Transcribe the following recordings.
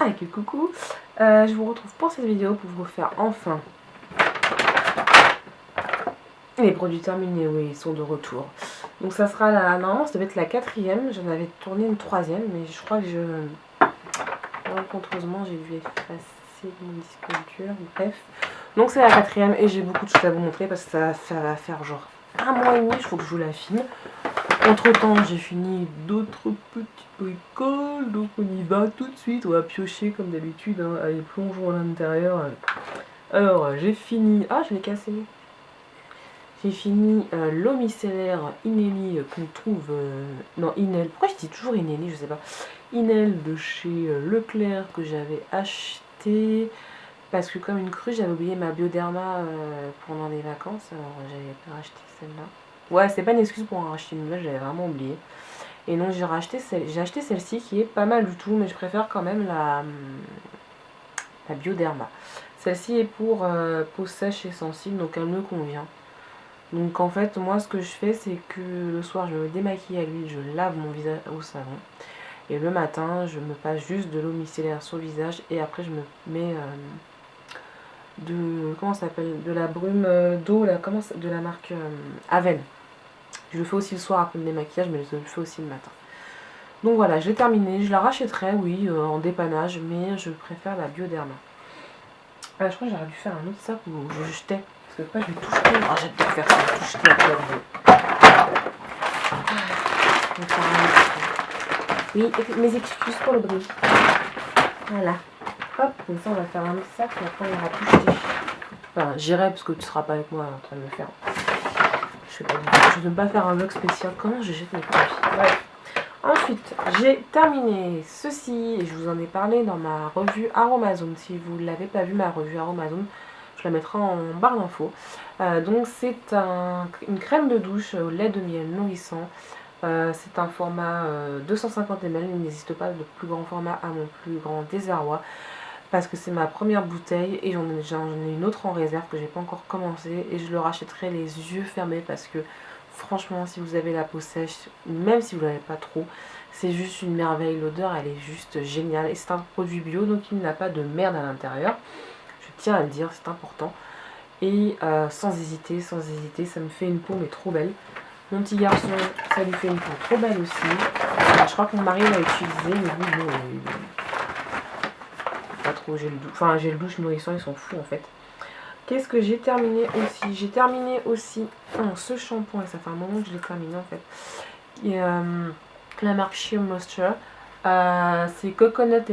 Ok, coucou, je vous retrouve pour cette vidéo pour vous faire enfin les produits terminés, oui, ils sont de retour. Donc ça sera la, normalement ça devait être la 4e, j'en avais tourné une 3e, mais je crois que malencontreusement j'ai dû effacer mon disque dur, bref. Donc c'est la 4e et j'ai beaucoup de choses à vous montrer parce que ça va faire genre un mois et demi, il faut que je vous la filme. Entre temps j'ai fini d'autres petits bricoles, donc on y va tout de suite, on va piocher comme d'habitude, hein. Allez, plongeons à l'intérieur. Alors j'ai fini, ah je l'ai cassé. J'ai fini l'eau micellaire Ineli qu'on trouve, non Inel, pourquoi je dis toujours Ineli, je sais pas. Inel de chez Leclerc que j'avais acheté, parce que comme une crue j'avais oublié ma Bioderma pendant les vacances, alors j'avais pas racheté celle-là. Ouais, c'est pas une excuse pour en racheter une nouvelle, j'avais vraiment oublié. Et donc j'ai acheté celle-ci qui est pas mal du tout, mais je préfère quand même la Bioderma. Celle-ci est pour peau sèche et sensible, donc elle me convient. Donc en fait, moi ce que je fais, c'est que le soir je me démaquille à l'huile, je lave mon visage au savon. Et le matin, je me passe juste de l'eau micellaire sur le visage et après je me mets comment ça s'appelle, de la brume d'eau, de la marque Aven. Je le fais aussi le soir après le démaquillage, mais je le fais aussi le matin. Donc voilà, je l'ai terminé. Je la rachèterai, oui, en dépannage, mais je préfère la Bioderma. Je crois que j'aurais dû faire un autre sac où je jetais. Parce que pas je vais tout jeter. Oh, j'adore faire ça, tout jeter après la vidéo. Oui, mes excuses pour le bruit. Voilà. Hop, comme ça on va faire un autre sac et après on ira tout jeter. Enfin, j'irai parce que tu seras pas avec moi en train de le faire. Je ne vais pas faire un vlog spécial. Comment je jette mes produits. Bref. Ensuite, j'ai terminé ceci, et je vous en ai parlé dans ma revue Aromazone. Si vous ne l'avez pas vu, ma revue Aromazone, je la mettrai en barre d'infos. Donc c'est une crème de douche au lait de miel nourrissant. C'est un format 250 ml, il n'existe pas de plus grand format à mon plus grand désarroi. Parce que c'est ma première bouteille et j'en ai une autre en réserve que j'ai pas encore commencé. Et je le rachèterai les yeux fermés parce que franchement, si vous avez la peau sèche, même si vous l'avez pas trop, c'est juste une merveille. L'odeur, elle est juste géniale. Et c'est un produit bio, donc il n'a pas de merde à l'intérieur. Je tiens à le dire, c'est important. Et sans hésiter, ça me fait une peau mais trop belle. Mon petit garçon, ça lui fait une peau trop belle aussi. Je crois que mon mari l'a utilisé, mais lui, bon, pas trop gel douche. Enfin, gel douche nourrissant, ils s'en foutent en fait. Qu'est-ce que j'ai terminé aussi? J'ai terminé aussi ce shampoing, et ça fait un moment que je l'ai terminé en fait. Et, la marque Sheer Moisture. C'est Coconut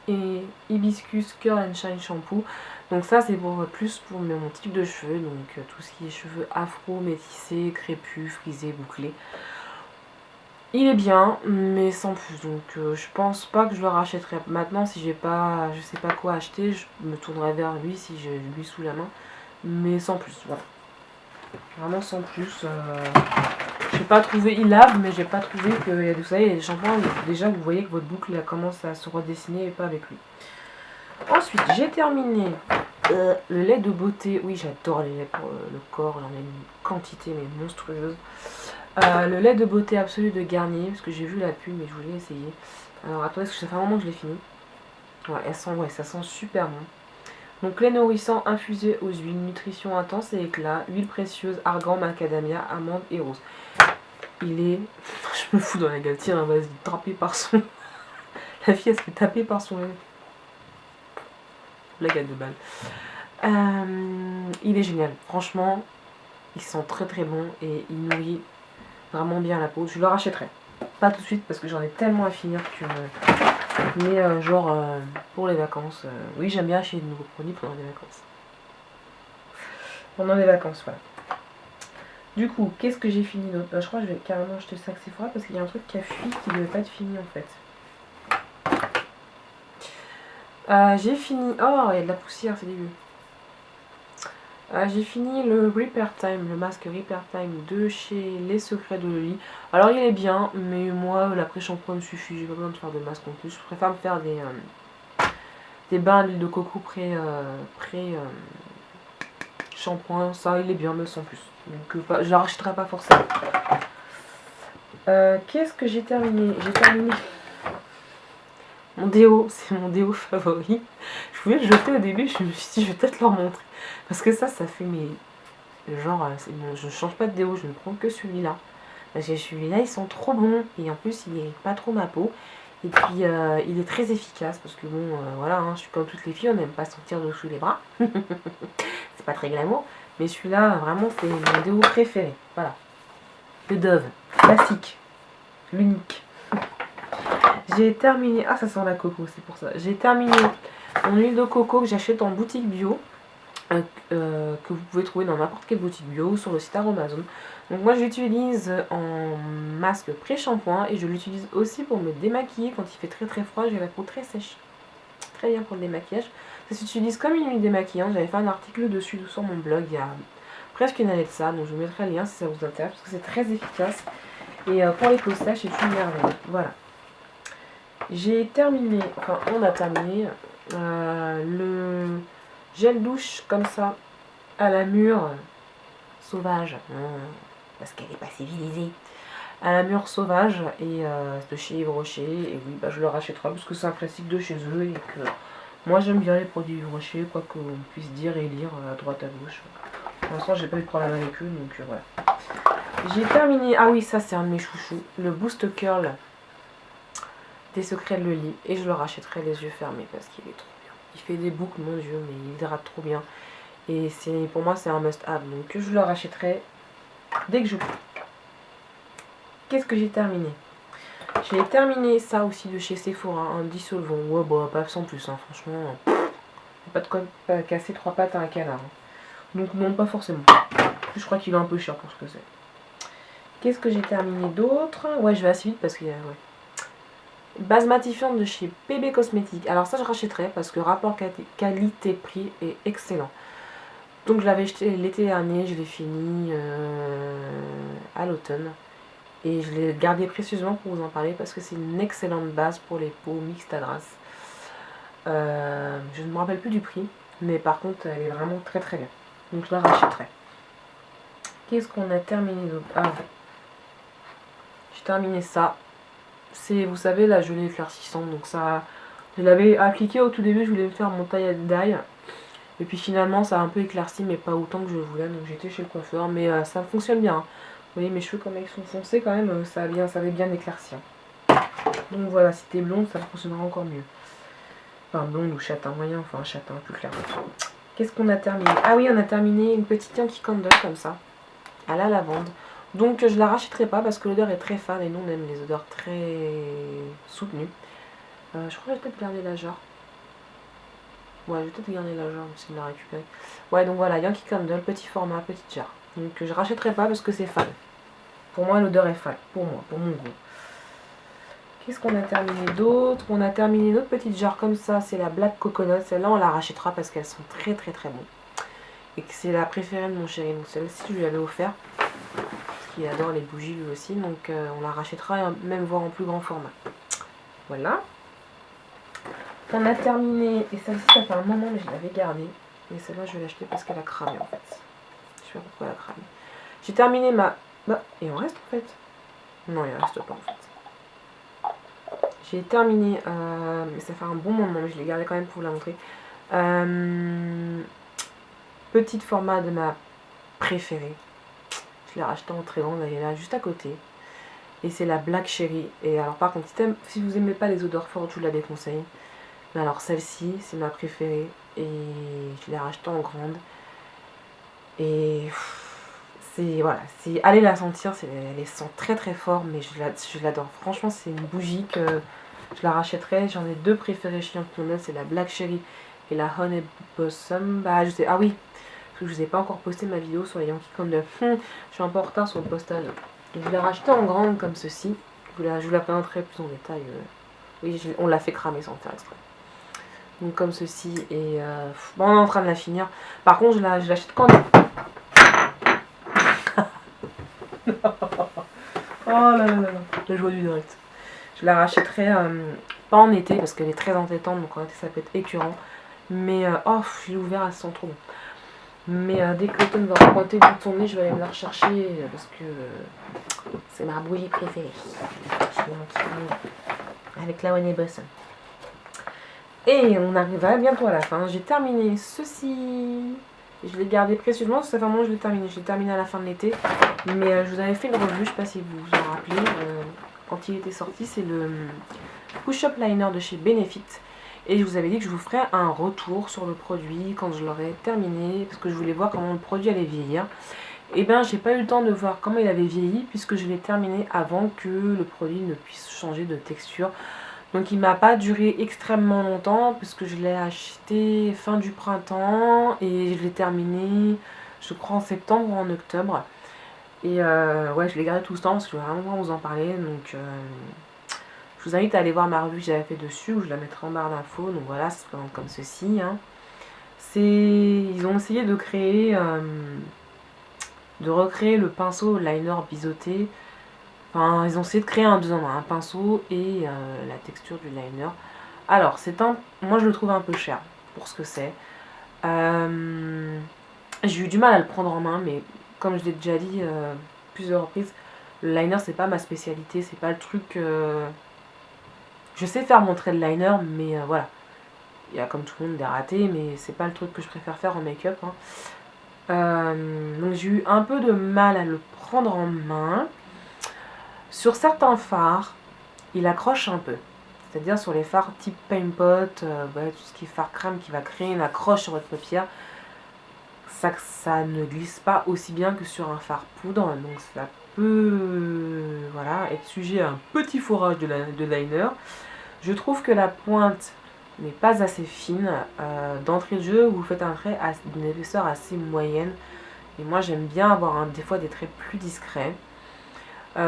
et Hibiscus Curl and Shine Shampoo. Donc ça c'est plus pour mon type de cheveux, donc tout ce qui est cheveux afro, métissés, crépus, frisés, bouclés. Il est bien, mais sans plus, donc je pense pas que je le rachèterai. Maintenant, si j'ai pas, je sais pas quoi acheter, je me tournerai vers lui si j'ai lui sous la main, mais sans plus, voilà. Vraiment sans plus. J'ai pas trouvé, il lave, mais j'ai pas trouvé qu'il y a, vous savez, il y a des shampoings où déjà vous voyez que votre boucle elle commence à se redessiner et pas avec lui. Ensuite, j'ai terminé le lait de beauté. Oui, j'adore les laits pour le corps, j'en ai une quantité mais monstrueuse. Le lait de beauté absolu de Garnier, parce que j'ai vu la pub mais je voulais essayer. Alors attendez, parce que ça fait un moment que je l'ai fini. Ouais, ça sent super bon. Donc lait nourrissant infusé aux huiles, nutrition intense et éclat, huile précieuse, argan, macadamia, amande et rose. Il est... Je me fous dans la gueule, tiens, vas-y, tapé par son... La fille, elle se fait taper par son lait. Blague à 2 balles. Il est génial, franchement, il sent très très bon et il nourrit vraiment bien la peau. Je le rachèterai. Pas tout de suite parce que j'en ai tellement à finir que... Mais genre pour les vacances, oui j'aime bien acheter de nouveaux produits pendant les vacances. Pendant les vacances, voilà. Du coup, qu'est-ce que j'ai fini d'autre? Je crois que je vais carrément acheter le sac Sephora parce qu'il y a un truc qui a fui qui ne devait pas être fini en fait. J'ai fini... Oh, il y a de la poussière, c'est dégueu. J'ai fini le Repair Time, le masque Repair Time de chez Les Secrets de Loli. Alors il est bien, mais moi l'après-shampoing me suffit, j'ai pas besoin de faire de masque en plus. Je préfère me faire des bains à l'huile de coco pré shampoing, ça il est bien mais sans plus. Donc je la rachèterai pas forcément. Qu'est-ce que j'ai terminé? J'ai terminé Mon déo, c'est mon déo favori. Je voulais le jeter au début, je me suis dit, je vais peut-être leur montrer. Parce que ça fait mes... Genre, bon, je change pas de déo, je ne prends que celui-là. Parce que celui-là, ils sont trop bons. Et en plus, il n'est pas trop ma peau. Et puis, il est très efficace. Parce que bon, voilà, hein, je suis comme toutes les filles, on n'aime pas sortir dessous les bras. C'est pas très glamour. Mais celui-là, vraiment, c'est mon déo préféré. Voilà. Le Dove. Classique. L'unique. J'ai terminé... Ah, ça sent la coco, c'est pour ça. J'ai terminé mon huile de coco que j'achète en boutique bio. Que vous pouvez trouver dans n'importe quelle boutique bio ou sur le site Aromazone. Donc moi je l'utilise en masque pré-shampoing et je l'utilise aussi pour me démaquiller quand il fait très très froid. J'ai la peau très sèche. Très bien pour le démaquillage. Ça s'utilise comme une huile démaquillante. J'avais fait un article dessus sur mon blog il y a presque une année de ça. Donc je vous mettrai le lien si ça vous intéresse parce que c'est très efficace. Et pour les peaux sèches, c'est une merveille. Voilà. J'ai terminé, enfin on a terminé le gel douche comme ça à la mûre sauvage, parce qu'elle n'est pas civilisée, à la mûre sauvage et de chez Yves Rocher. Et oui, bah, je le rachèterai parce que c'est un classique de chez eux et que moi j'aime bien les produits Yves Rocher, quoi qu'on puisse dire et lire à droite à gauche. Pour l'instant j'ai pas eu de problème avec eux, donc voilà. J'ai terminé, ah oui, ça c'est un de mes chouchous, le Boost Curl des Secrets de Loli, et je le rachèterai les yeux fermés parce qu'il est trop bien. Il fait des boucles, mon dieu, mais il hydrate trop bien. Et pour moi, c'est un must-have. Donc je le rachèterai dès que je peux. Qu'est-ce que j'ai terminé? J'ai terminé ça aussi de chez Sephora, un dissolvant. Ouais, bah, pas sans plus, hein, franchement. Pas de quoi casser trois pattes à un canard. Hein. Donc non, pas forcément. Je crois qu'il est un peu cher pour ce que c'est. Qu'est-ce que j'ai terminé d'autre? Ouais, je vais assez vite parce qu'il y a... Ouais. Base matifiante de chez PB Cosmétiques. Alors ça, je rachèterai parce que le rapport qualité-prix est excellent. Donc je l'avais acheté l'été dernier, je l'ai fini à l'automne. Et je l'ai gardé précieusement pour vous en parler parce que c'est une excellente base pour les peaux mixtes à grasse. Je ne me rappelle plus du prix, mais par contre elle est vraiment très très bien. Donc je la rachèterai. Qu'est-ce qu'on a terminé d'autre? Ah, j'ai terminé ça. C'est, vous savez, la gelée éclaircissante. Donc ça, je l'avais appliqué au tout début, je voulais me faire mon taille d'ail. Et puis finalement ça a un peu éclairci, mais pas autant que je voulais. Donc j'étais chez le coiffeur, mais ça fonctionne bien. Vous voyez mes cheveux comme ils sont foncés quand même, ça avait bien éclairci. Donc voilà, si t'es blonde, ça fonctionnera encore mieux. Enfin blonde ou châtain moyen, enfin châtain plus clair. Qu'est-ce qu'on a terminé? Ah oui, on a terminé une petite Yankee Candle comme ça, à la lavande. Donc je la rachèterai pas parce que l'odeur est très fade et nous on aime les odeurs très soutenues. Je crois que je vais peut-être garder la jarre. Ouais, je vais peut-être garder la jarre, essayer de la récupérer. Ouais, donc voilà, Yankee Candle, petit format, petite jarre. Donc je rachèterai pas parce que c'est fade. Pour moi, l'odeur est fade. Pour moi, pour mon goût. Qu'est-ce qu'on a terminé d'autre? On a terminé notre petite jarre comme ça. C'est la Black Coconut. Celle-là, on la rachètera parce qu'elles sont très très très bonnes. Et que c'est la préférée de mon chéri. Donc celle-ci, je lui avais offert. Parce qu'il adore les bougies lui aussi. Donc on la rachètera, même voire en plus grand format. Voilà. On a terminé. Et celle-ci, ça fait un moment, mais je l'avais gardée. Mais celle-là, je vais l'acheter parce qu'elle a cramé en fait. Je sais pas pourquoi elle a cramé. J'ai terminé ma... Bah, il en reste en fait. Non, il en reste pas en fait. J'ai terminé, mais ça fait un bon moment, mais je l'ai gardé quand même pour vous la montrer. Petit format de ma préférée. Je l'ai racheté en très grande, elle est là juste à côté. Et c'est la Black Cherry. Et alors par contre, si vous aimez pas les odeurs fortes, je vous la déconseille. Mais alors celle-ci, c'est ma préférée. Et je l'ai rachetée en grande. Et c'est, voilà, allez la sentir, elle sent très très fort, mais je l'adore. Franchement, c'est une bougie que je la rachèterai. J'en ai deux préférées chez Yankee Candle, c'est la Black Cherry et la Honey Blossom. Bah je sais, ah oui, parce que je vous ai pas encore posté ma vidéo sur les Yankee Candle. Je suis un peu en retard sur le postage. Donc je l'ai rachetée en grande comme ceci. Je vous la présenterai plus en détail. Oui, on l'a fait cramer sans faire exprès. Donc comme ceci, et bon, on est en train de la finir. Par contre, je l'achète quand même. Oh là là là là, la joie du direct. Je la rachèterai pas en été parce qu'elle est très entêtante, donc en été ça peut être écœurant. Mais oh, je l'ai ouvert, elle sent trop bon. Mais dès que l'automne va repointer le bout de son nez, je vais aller me la rechercher parce que c'est ma bougie préférée. Avec la Honey Blossom. Et on arrivera bientôt à la fin. J'ai terminé ceci. Je l'ai gardé précieusement, parce que ça fait un moment que je l'ai terminé. Je l'ai terminé à la fin de l'été. Mais je vous avais fait une revue, je ne sais pas si vous vous en rappelez. Quand il était sorti, c'est le Push-Up Liner de chez Benefit. Et je vous avais dit que je vous ferais un retour sur le produit quand je l'aurais terminé. Parce que je voulais voir comment le produit allait vieillir. Et bien, j'ai pas eu le temps de voir comment il avait vieilli, puisque je l'ai terminé avant que le produit ne puisse changer de texture. Donc il m'a pas duré extrêmement longtemps puisque je l'ai acheté fin du printemps et je l'ai terminé je crois en septembre ou en octobre. Et ouais, je l'ai gardé tout ce temps parce que je veux vraiment vous en parler. Donc je vous invite à aller voir ma revue que j'avais fait dessus, où je la mettrai en barre d'infos. Donc voilà, ça se présente comme ceci. Hein. Ils ont essayé de créer, de recréer le pinceau liner biseauté. Enfin, ils ont essayé de créer un deux en un pinceau et la texture du liner. Alors, moi je le trouve un peu cher pour ce que c'est. J'ai eu du mal à le prendre en main, mais comme je l'ai déjà dit plusieurs reprises, le liner c'est pas ma spécialité, c'est pas le truc. Je sais faire mon trait de liner, mais voilà. Il y a comme tout le monde des ratés, mais c'est pas le truc que je préfère faire en make-up. Hein. Donc j'ai eu un peu de mal à le prendre en main. Sur certains fards, il accroche un peu. C'est-à-dire sur les fards type paint pot, ouais, tout ce qui est fard crème qui va créer une accroche sur votre paupière, ça ne glisse pas aussi bien que sur un fard poudre. Donc ça peut voilà, être sujet à un petit fourrage de liner. Je trouve que la pointe n'est pas assez fine. D'entrée de jeu, vous faites un trait d'une épaisseur assez moyenne. Et moi j'aime bien avoir des fois des traits plus discrets.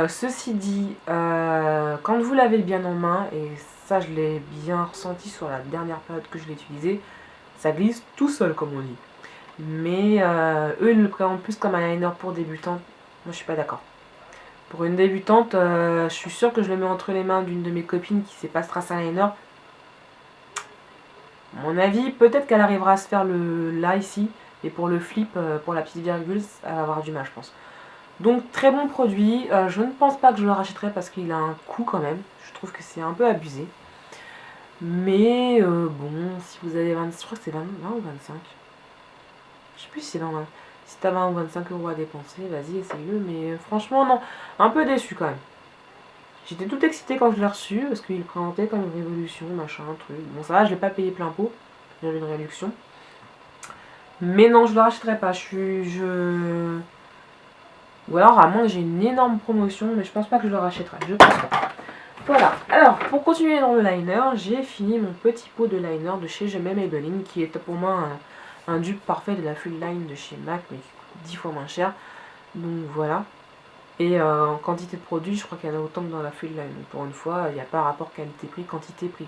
Ceci dit, quand vous l'avez bien en main, et ça je l'ai bien ressenti sur la dernière période que je l'ai utilisé, ça glisse tout seul comme on dit. Mais eux ils le présentent plus comme un liner pour débutantes. Moi je suis pas d'accord. Pour une débutante, je suis sûre que je le mets entre les mains d'une de mes copines qui sait pas se tracer un liner. À mon avis, peut-être qu'elle arrivera à se faire là ici, et pour le flip, pour la petite virgule, elle va avoir du mal je pense. Donc très bon produit, je ne pense pas que je le rachèterai parce qu'il a un coût quand même, je trouve que c'est un peu abusé. Mais bon, si vous avez 20, je crois que c'est 20 ou 25. Je sais plus si c'est 20. Si t'as 20 ou 25 euros à dépenser, vas-y essaye-le, mais franchement non, un peu déçu quand même. J'étais toute excitée quand je l'ai reçu parce qu'il présentait comme une révolution, machin, truc. Bon ça va, je l'ai pas payé plein pot, j'avais une réduction. Mais non, je le rachèterai pas, Ou alors à moins que j'ai une énorme promotion, mais je pense pas que je le rachèterai, je pense pas. Voilà, alors pour continuer dans le liner, j'ai fini mon petit pot de liner de chez Je m'aime Maybelline, qui est pour moi un dupe parfait de la Full Line de chez MAC, mais qui coûte 10 fois moins cher. Donc voilà. Et en quantité de produits, je crois qu'il y en a autant que dans la Full Line. Donc pour une fois, il n'y a pas rapport qualité-prix, quantité-prix.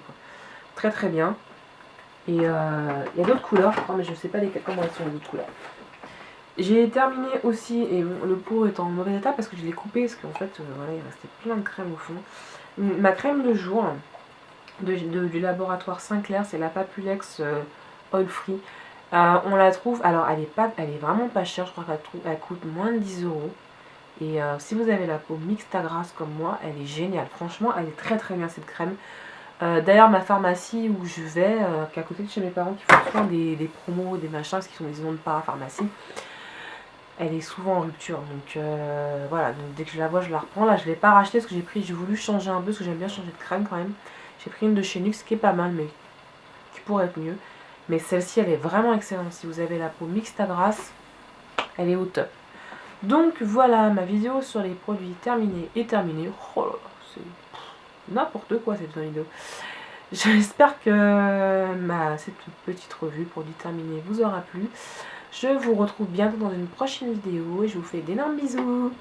Très très bien. Et il y a d'autres couleurs, je crois, mais je ne sais pas comment elles sont les autres couleurs. J'ai terminé aussi, et le pot est en mauvais état parce que je l'ai coupé, parce qu'en fait, voilà, il restait plein de crème au fond. Ma crème de jour du laboratoire Sinclair, c'est la Papulex Oil Free. On la trouve, alors elle est vraiment pas chère, je crois qu'elle coûte moins de 10 euros. Et si vous avez la peau mixte à grasse comme moi, elle est géniale. Franchement, elle est très très bien cette crème. D'ailleurs, ma pharmacie où je vais, qui est à côté de chez mes parents, qui font souvent des promos, des machins, parce qu'ils sont des ondes parapharmacie, elle est souvent en rupture. Donc voilà, donc dès que je la vois, je la reprends. Là, je ne l'ai pas rachetée parce que j'ai voulu changer un peu, parce que j'aime bien changer de crème quand même. J'ai pris une de chez NYX qui est pas mal, mais qui pourrait être mieux. Mais celle-ci, elle est vraiment excellente. Si vous avez la peau mixte à grasse, elle est au top. Donc voilà, ma vidéo sur les produits terminée est terminée. Oh là là, c'est n'importe quoi cette vidéo. J'espère que cette petite revue produit terminé vous aura plu. Je vous retrouve bientôt dans une prochaine vidéo et je vous fais d'énormes bisous.